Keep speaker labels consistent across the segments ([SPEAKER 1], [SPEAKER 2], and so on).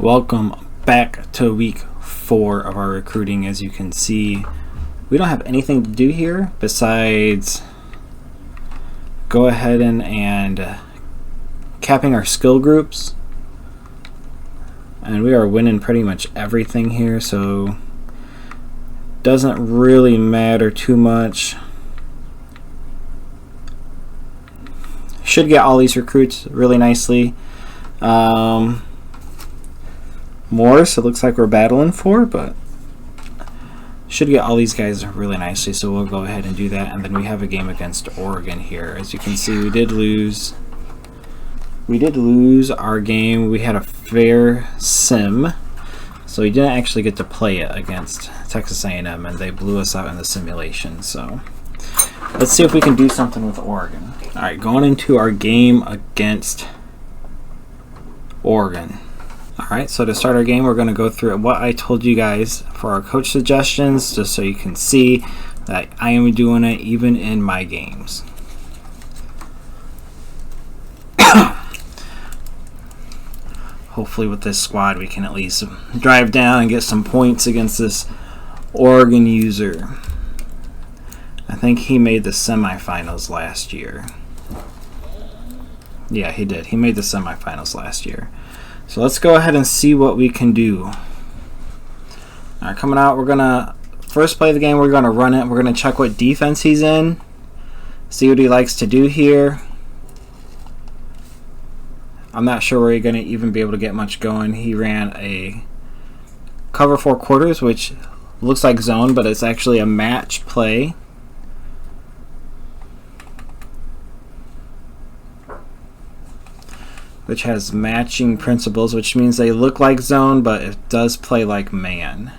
[SPEAKER 1] Welcome back to week 4 of our recruiting. As you can see, we don't have anything to do here besides go ahead and capping our skill groups, and we are winning pretty much everything here, so doesn't really matter too much. Should get all these recruits really nicely. Morris, it looks like we're battling for, but should get all these guys really nicely, so we'll go ahead and do that. And then we have a game against Oregon here. As you can see, we did lose our game. We had a fair sim, so we didn't actually get to play it against Texas A&M, and they blew us out in the simulation. So let's see if we can do something with Oregon. All right, going into our game against Oregon. Alright, so to start our game, we're going to go through what I told you guys for our coach suggestions, just so you can see that I am doing it even in my games. Hopefully with this squad we can at least drive down and get some points against this Oregon user. I think he made the semifinals last year. Yeah, he did. He made the semifinals last year. So let's go ahead and see what we can do. Alright, coming out, we're going to first play the game. We're going to run it. We're going to check what defense he's in. See what he likes to do here. I'm not sure where he's going to even be able to get much going. He ran a cover 4 quarters, which looks like zone, but it's actually a match play. Which has matching principles, which means they look like zone, but it does play like man.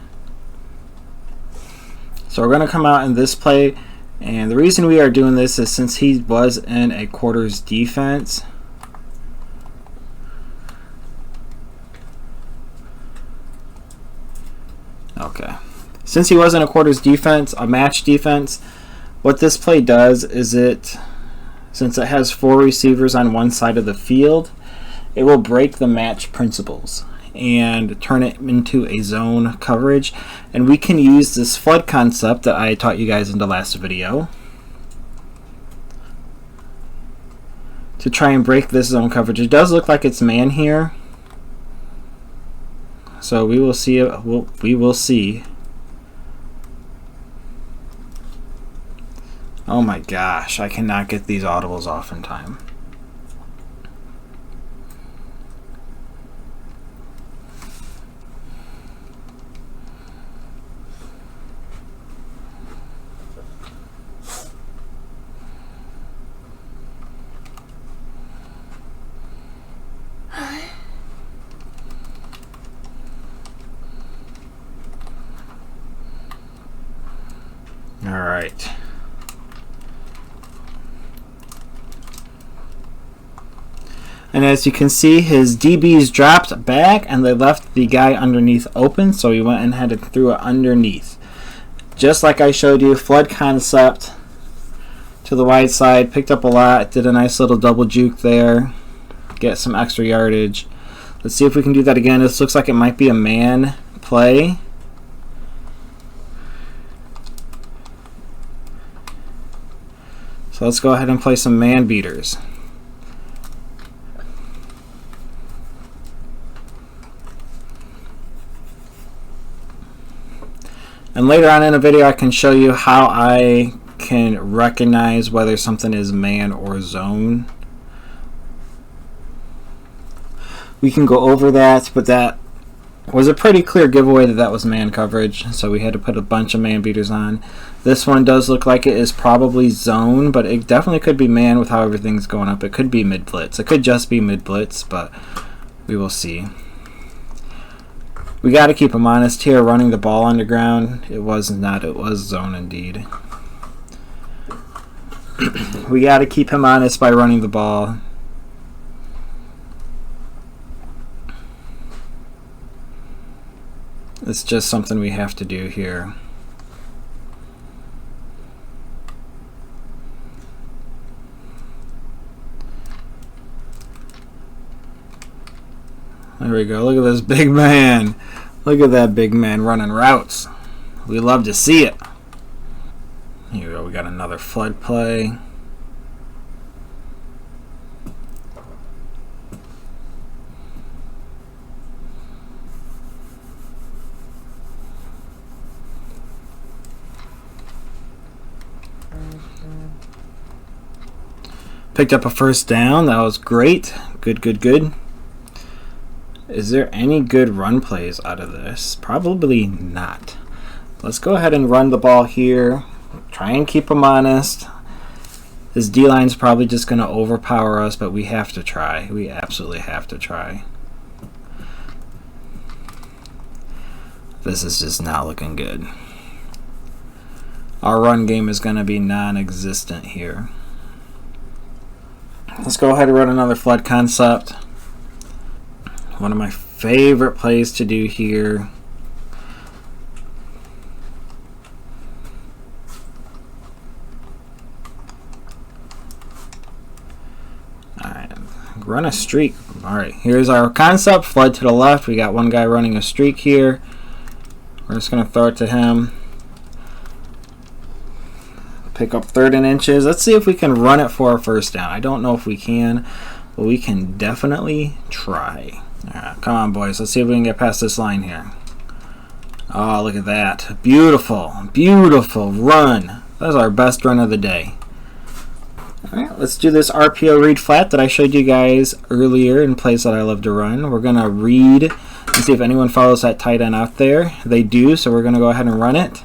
[SPEAKER 1] So we're going to come out in this play, and the reason we are doing this is since he was in a quarters defense. Okay. Since he was in a quarters defense, a match defense, what this play does is since it has 4 receivers on one side of the field, it will break the match principles and turn it into a zone coverage. And we can use this flood concept that I taught you guys in the last video to try and break this zone coverage. It does look like it's man here, so we will see. We will see. Oh my gosh, I cannot get these audibles off in time. All right. And as you can see, his DBs dropped back and they left the guy underneath open, so he went and threw it underneath. Just like I showed you, flood concept to the wide side, picked up a lot, did a nice little double juke there, get some extra yardage. Let's see if we can do that again. This looks like it might be a man play. So let's go ahead and play some man beaters. And later on in the video I can show you how I can recognize whether something is man or zone. We can go over that, but that was a pretty clear giveaway that was man coverage, so we had to put a bunch of man beaters on. This one does look like it is probably zone, but it definitely could be man with how everything's going up. It could be mid blitz. It could just be mid blitz, but we will see. We got to keep him honest here, running the ball underground. It was not. It was zone indeed. We got to keep him honest by running the ball. It's just something we have to do here. There we go. Look at this big man. Look at that big man running routes. We love to see it. Here we go. We got another flood play. Picked up a first down. That was great. Good, good, good. Is there any good run plays out of this? Probably not. Let's go ahead and run the ball here. Try and keep them honest. This D-line's probably just going to overpower us, but we have to try. We absolutely have to try. This is just not looking good. Our run game is going to be non-existent here. Let's go ahead and run another flood concept. One of my favorite plays to do here. Alright, run a streak. Alright, here's our concept. Flood to the left. We got one guy running a streak here. We're just going to throw it to him. Pick up 3rd and inches. Let's see if we can run it for a first down. I don't know if we can, but we can definitely try. Alright, come on, boys. Let's see if we can get past this line here. Oh, look at that. Beautiful, beautiful run. That's our best run of the day. Alright, let's do this RPO read flat that I showed you guys earlier in plays that I love to run. We're going to read and see if anyone follows that tight end out there. They do, so we're going to go ahead and run it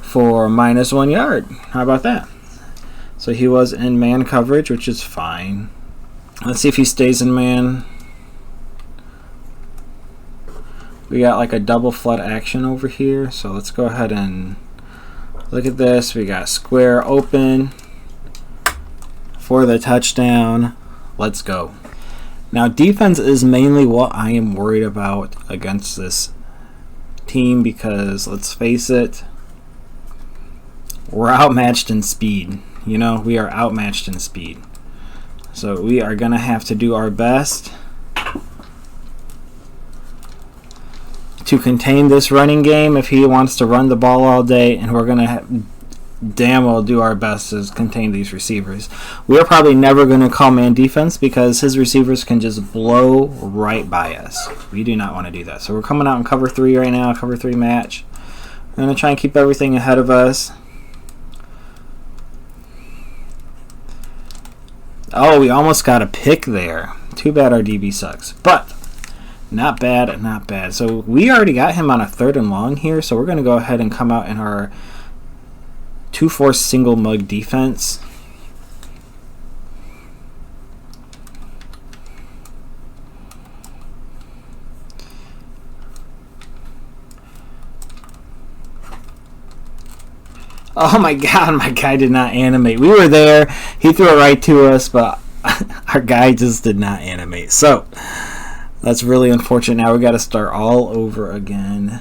[SPEAKER 1] for -1 yard. How about that? So he was in man coverage, which is fine. Let's see if he stays in man. We got like a double flood action over here, so let's go ahead and look at this. We got square open for the touchdown. Let's go. Now defense is mainly what I am worried about against this team because let's face it, we're outmatched in speed. You know, we are outmatched in speed. So we are going to have to do our best to contain this running game if he wants to run the ball all day, and we're going to damn well do our best to contain these receivers. We're probably never going to call man defense because his receivers can just blow right by us. We do not want to do that. So we're coming out in cover 3 right now, cover 3 match. We're going to try and keep everything ahead of us. Oh, we almost got a pick there. Too bad our DB sucks. But not bad, not bad. So we already got him on a 3rd and long here, so we're going to go ahead and come out in our 2-4 single mug defense. Oh my god, my guy did not animate. We were there, he threw it right to us, but our guy just did not animate. So that's really unfortunate. Now we got to start all over again,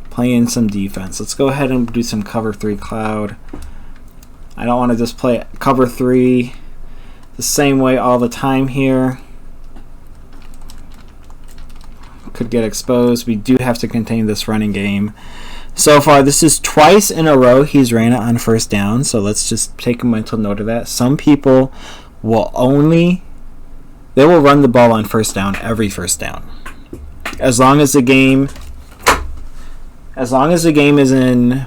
[SPEAKER 1] playing some defense. Let's go ahead and do some cover 3 cloud. I don't want to just play cover 3 the same way all the time here. Could get exposed. We do have to contain this running game. So far, this is twice in a row he's ran it on first down, so let's just take a mental note of that. Some people will they will run the ball on first down every first down. As long as the game is in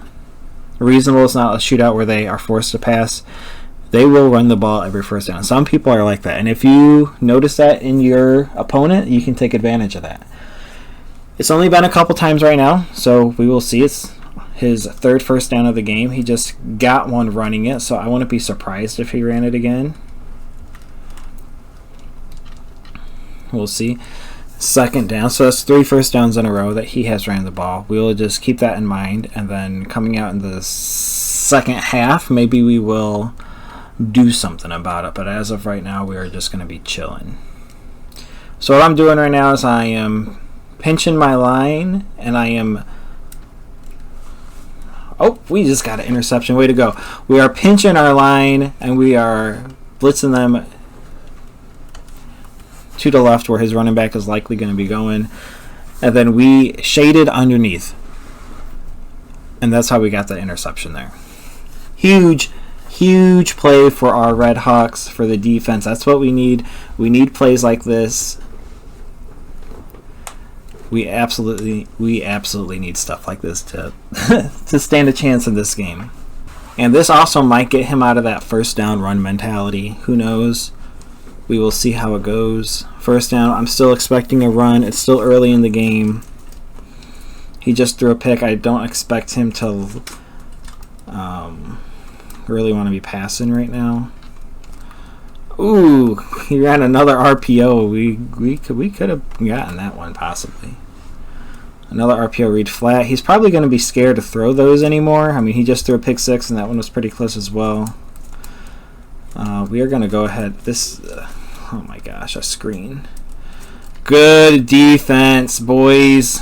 [SPEAKER 1] reasonable, it's not a shootout where they are forced to pass, they will run the ball every first down. Some people are like that, and if you notice that in your opponent, you can take advantage of that. It's only been a couple times right now, so we will see. It's his 3rd first down of the game. He just got one running it, so I wouldn't be surprised if he ran it again. We'll see. 2nd down, so that's 3 first downs in a row that he has ran the ball. We will just keep that in mind, and then coming out in the second half, maybe we will do something about it, but as of right now, we are just going to be chilling. So what I'm doing right now is I am pinching my line, and I am... Oh, we just got an interception. Way to go. We are pinching our line, and we are blitzing them to the left where his running back is likely going to be going. And then we shaded underneath. And that's how we got the interception there. Huge play for our Red Hawks, for the defense. That's what we need. We need plays like this. We absolutely need stuff like this to to stand a chance in this game. And this also might get him out of that first down run mentality. Who knows? We will see how it goes. First down, I'm still expecting a run. It's still early in the game. He just threw a pick. I don't expect him to really want to be passing right now. Ooh, he ran another RPO. We could have gotten that one possibly. Another RPO read flat. He's probably going to be scared to throw those anymore. I mean, he just threw a pick six, and that one was pretty close as well. We are going to go ahead. Oh my gosh, a screen. Good defense, boys.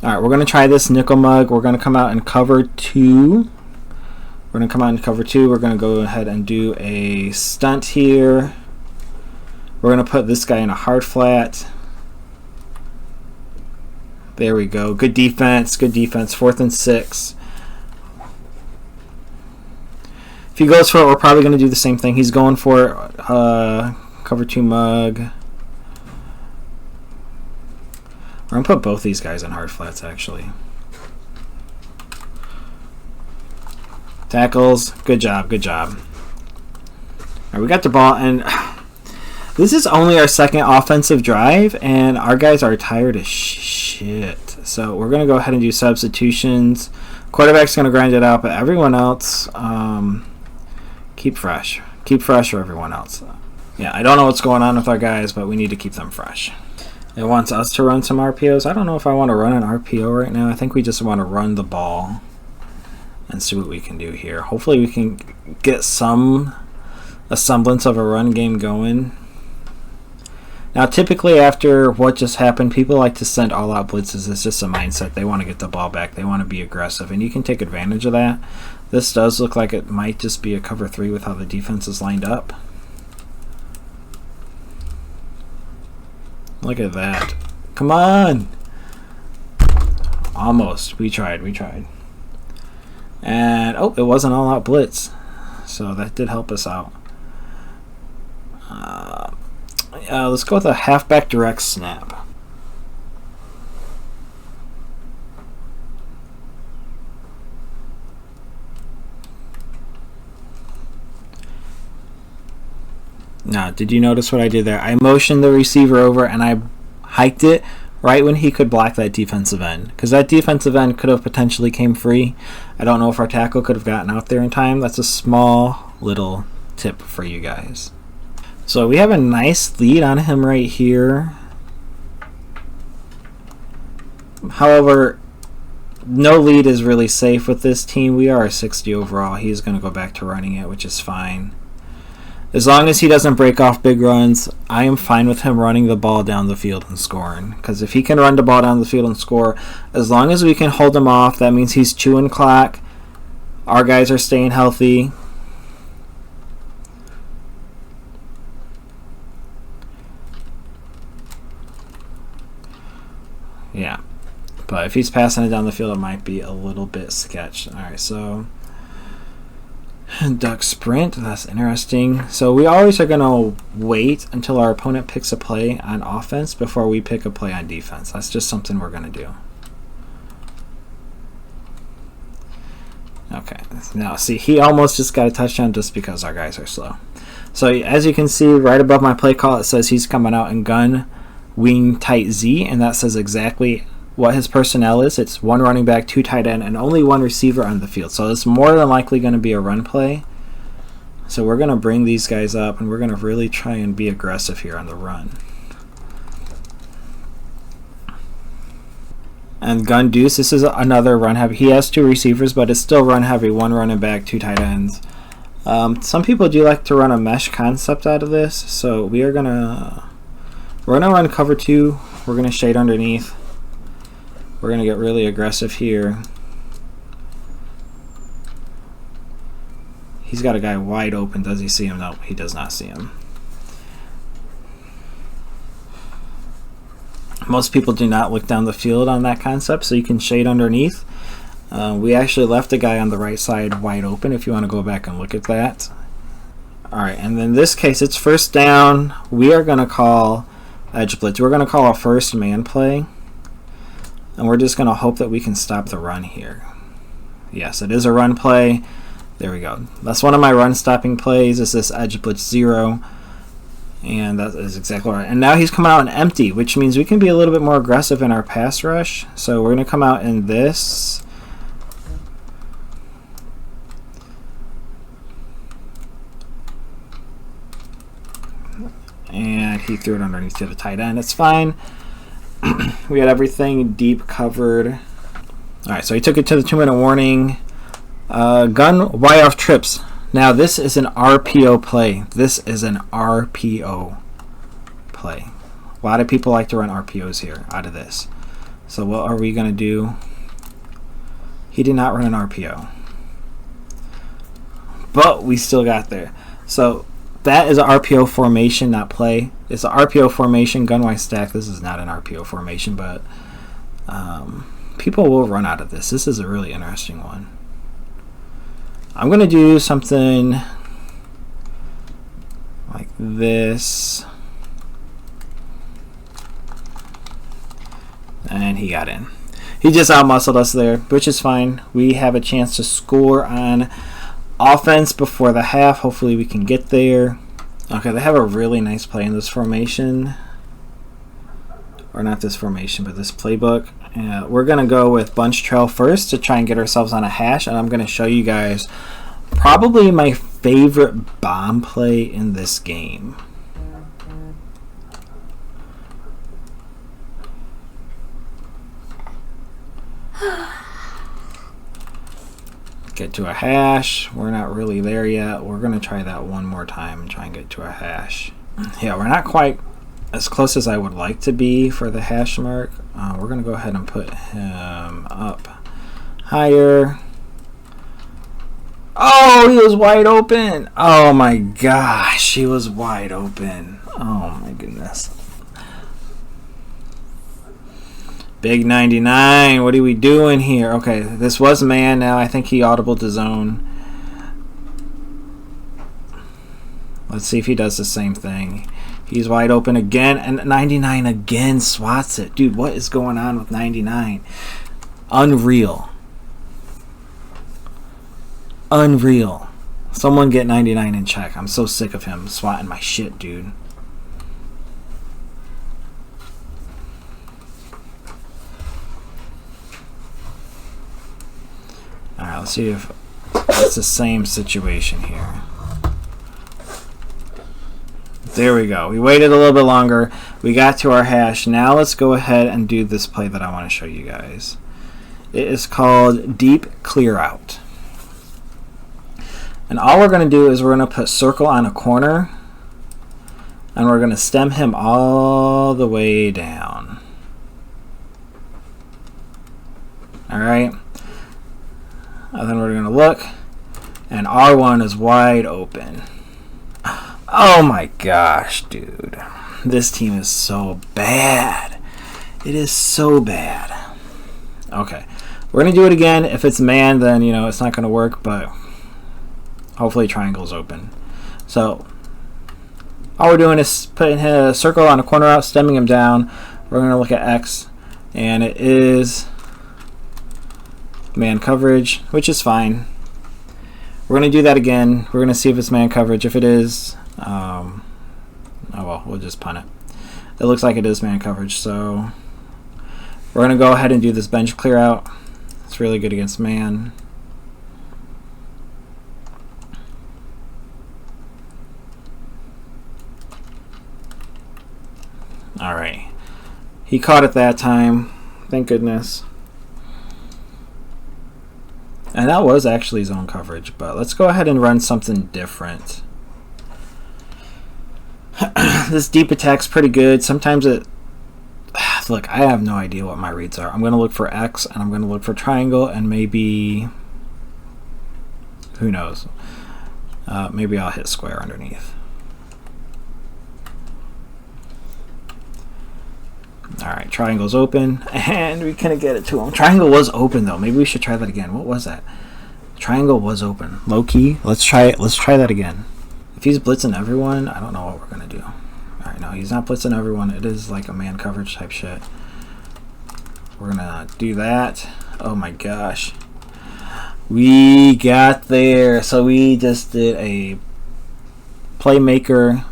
[SPEAKER 1] All right, we're going to try this nickel mug. We're going to come out and cover two. We're going to come out and cover two. We're going to go ahead and do a stunt here. We're going to put this guy in a hard flat. There we go. Good defense. Good defense. 4th and 6. If he goes for it, we're probably going to do the same thing. He's going for it. Cover 2 mug. We're going to put both these guys in hard flats, actually. Tackles. Good job. Good job. All right, we got the ball, and this is only our second offensive drive, and our guys are tired as shit. So we're going to go ahead and do substitutions. Quarterback's going to grind it out, but everyone else, keep fresh. Keep fresh for everyone else. Yeah, I don't know what's going on with our guys, but we need to keep them fresh. It wants us to run some RPOs. I don't know if I want to run an RPO right now. I think we just want to run the ball and see what we can do here. Hopefully we can get a semblance of a run game going. Now, typically after what just happened, people like to send all-out blitzes. It's just a mindset. They want to get the ball back. They want to be aggressive, and you can take advantage of that. This does look like it might just be a cover 3 with how the defense is lined up. Look at that. Come on! Almost. We tried. And, oh, it was an all-out blitz. So that did help us out. Let's go with a halfback direct snap. Now, did you notice what I did there? I motioned the receiver over and I hiked it right when he could block that defensive end. Because that defensive end could have potentially came free. I don't know if our tackle could have gotten out there in time. That's a small little tip for you guys. So we have a nice lead on him right here. However, no lead is really safe with this team. We are a 60 overall. He's going to go back to running it, which is fine. As long as he doesn't break off big runs, I am fine with him running the ball down the field and scoring. Because if he can run the ball down the field and score, as long as we can hold him off, that means he's chewing clock. Our guys are staying healthy. Yeah. But if he's passing it down the field, it might be a little bit sketched. Alright, so duck sprint, that's interesting. So we always are going to wait until our opponent picks a play on offense before we pick a play on defense. That's just something we're going to do. Okay, now see, he almost just got a touchdown just because our guys are slow. So as you can see, right above my play call, it says he's coming out in gun wing tight Z, and that says exactly what his personnel is. It's 1 running back, 2 tight end, and only 1 receiver on the field. So it's more than likely going to be a run play. So we're going to bring these guys up, and we're going to really try and be aggressive here on the run. And gun deuce, this is another run heavy. He has 2 receivers, but it's still run heavy. 1 running back, 2 tight ends. Some people do like to run a mesh concept out of this. So we're gonna run cover 2. We're gonna shade underneath. We're going to get really aggressive here. He's got a guy wide open. Does he see him? No, he does not see him. Most people do not look down the field on that concept, so you can shade underneath. We actually left a guy on the right side wide open if you want to go back and look at that. Alright, and in this case, it's first down. We are going to call edge blitz. We're going to call a first man play. And we're just going to hope that we can stop the run here. Yes, it is a run play. There we go. That's one of my run stopping plays, is this edge blitz 0. And that is exactly right. And now he's coming out in empty, which means we can be a little bit more aggressive in our pass rush. So we're going to come out in this. And he threw it underneath to the tight end. It's fine. We had everything deep covered. Alright, so he took it to the 2-minute warning. Gun wide off trips. Now this is an RPO play. This is an RPO play. A lot of people like to run RPOs here out of this. So what are we going to do? He did not run an RPO. But we still got there. So that is an RPO formation, not play. It's an RPO formation, gunwise stack. This is not an RPO formation, but people will run out of this. This is a really interesting one. I'm going to do something like this. And he got in. He just outmuscled us there, which is fine. We have a chance to score on offense before the half. Hopefully we can get there. Okay, they have a really nice play in this formation. Or not this formation, but this playbook. We're going to go with bunch trail first to try and get ourselves on a hash. And I'm going to show you guys probably my favorite bomb play in this game. Get to a hash. We're not really there yet. We're going to try that one more time and try and get to a hash. Yeah, we're not quite as close as I would like to be for the hash mark. We're going to go ahead and put him up higher. Oh, he was wide open. Oh my gosh, he was wide open. Oh my goodness. Big 99. What are we doing here? Okay, this was man. Now I think he audible to zone. Let's see if he does the same thing. He's wide open again, and 99 again swats it. Dude, what is going on with 99? Unreal. Unreal. Someone get 99 in check. I'm so sick of him swatting my shit, dude. Alright, let's see if it's the same situation here. There we go. We waited a little bit longer. We got to our hash. Now let's go ahead and do this play that I want to show you guys. It is called Deep Clear Out. And all we're going to do is we're going to put circle on a corner. And we're going to stem him all the way down. Alright. And then we're going to look. And R1 is wide open. Oh my gosh, dude. This team is so bad. It is so bad. Okay. We're going to do it again. If it's man, then, you know, it's not going to work, but hopefully triangle's open. So, all we're doing is putting a circle on a corner out, stemming him down. We're going to look at X, and it is man coverage, which is fine. We're going to do that again. We're going to see if it's man coverage. If it is, oh well, we'll just punt it. It looks like it is man coverage, so we're going to go ahead and do this bench clear out. It's really good against man. Alright. He caught it that time. Thank goodness. And that was actually zone coverage, but let's go ahead and run something different. This deep attack's pretty good. Sometimes it... Look, I have no idea what my reads are. I'm going to look for X, and I'm going to look for triangle, and maybe... Who knows? Maybe I'll hit square underneath. Alright, triangle's open, and we couldn't get it to him. Triangle was open, though. Maybe we should try that again. What was that? Triangle was open. Low key. Let's try it. Let's try that again. If he's blitzing everyone, I don't know what we're going to do. Alright, no, he's not blitzing everyone. It is like a man coverage type shit. We're going to do that. Oh my gosh. We got there. So we just did a playmaker,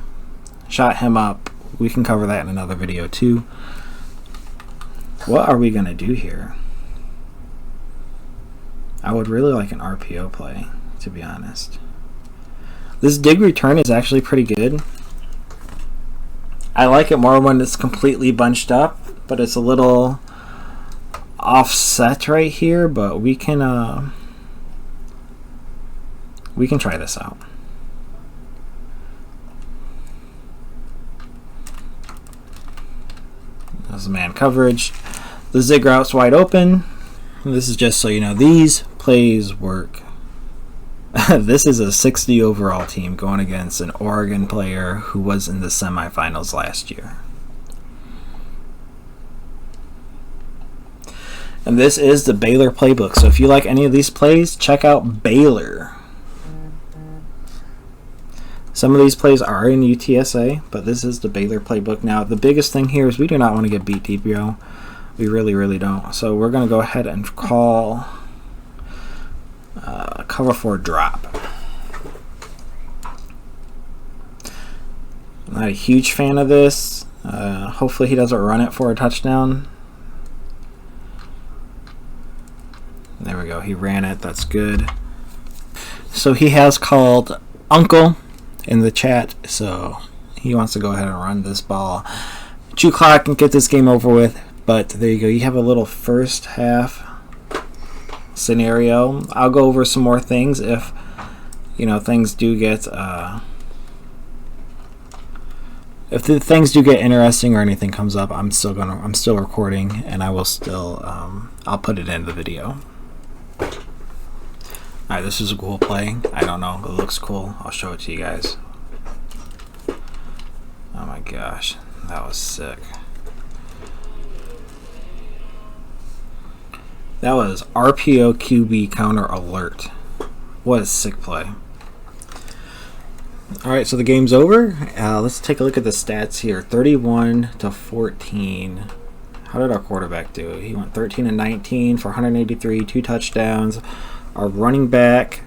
[SPEAKER 1] shot him up. We can cover that in another video too. What are we going to do here? I would really like an RPO play, to be honest. This dig return is actually pretty good. I like it more when it's completely bunched up, but it's a little offset right here, but we can try this out. That's man coverage. The zig route's wide open. This is just so you know, these plays work. This is a 60 overall team going against an Oregon player who was in the semifinals last year. And this is the Baylor playbook. So if you like any of these plays, check out Baylor. Some of these plays are in UTSA, but this is the Baylor playbook. Now, the biggest thing here is we do not want to get beat deep, yo. We really, really don't. So we're going to go ahead and call cover 4 drop. I'm not a huge fan of this. Hopefully he doesn't run it for a touchdown. There we go. He ran it. That's good. So he has called Uncle in the chat, so he wants to go ahead and run this ball. Chew clock and get this game over with. But there you go. You have a little first half scenario. I'll go over some more things if things do get if the things do get interesting or anything comes up. I'm still recording, and I will still I'll put it in the video. Alright, this is a cool play. I don't know. It looks cool. I'll show it to you guys. Oh my gosh. That was sick. That was RPO QB counter alert. What a sick play. Alright, so the game's over. Let's take a look at the stats here. 31-14. How did our quarterback do? He went 13-19 for 183, 2 touchdowns. Our running back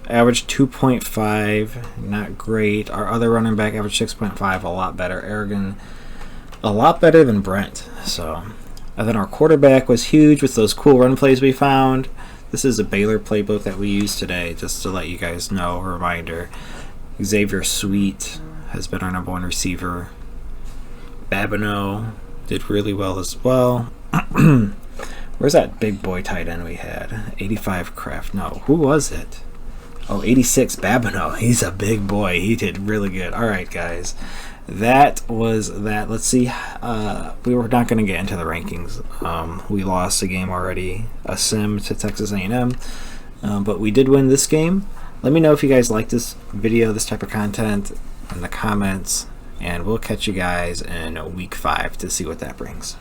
[SPEAKER 1] averaged 2.5, not great. Our other running back averaged 6.5, a lot better. Aragon, a lot better than Brent. So, and then our quarterback was huge with those cool run plays we found. This is a Baylor playbook that we used today, just to let you guys know. A reminder: Xavier Sweet has been our #1 receiver. Babineau did really well as well. Where's that big boy tight end we had? 85 Kraft. No, who was it? Oh, 86 Babineau. He's a big boy. He did really good. All right, guys. That was that. Let's see. We were not going to get into the rankings. We lost the game already. A sim to Texas A&M. But we did win this game. Let me know if you guys like this video, this type of content, in the comments. And we'll catch you guys in week 5 to see what that brings.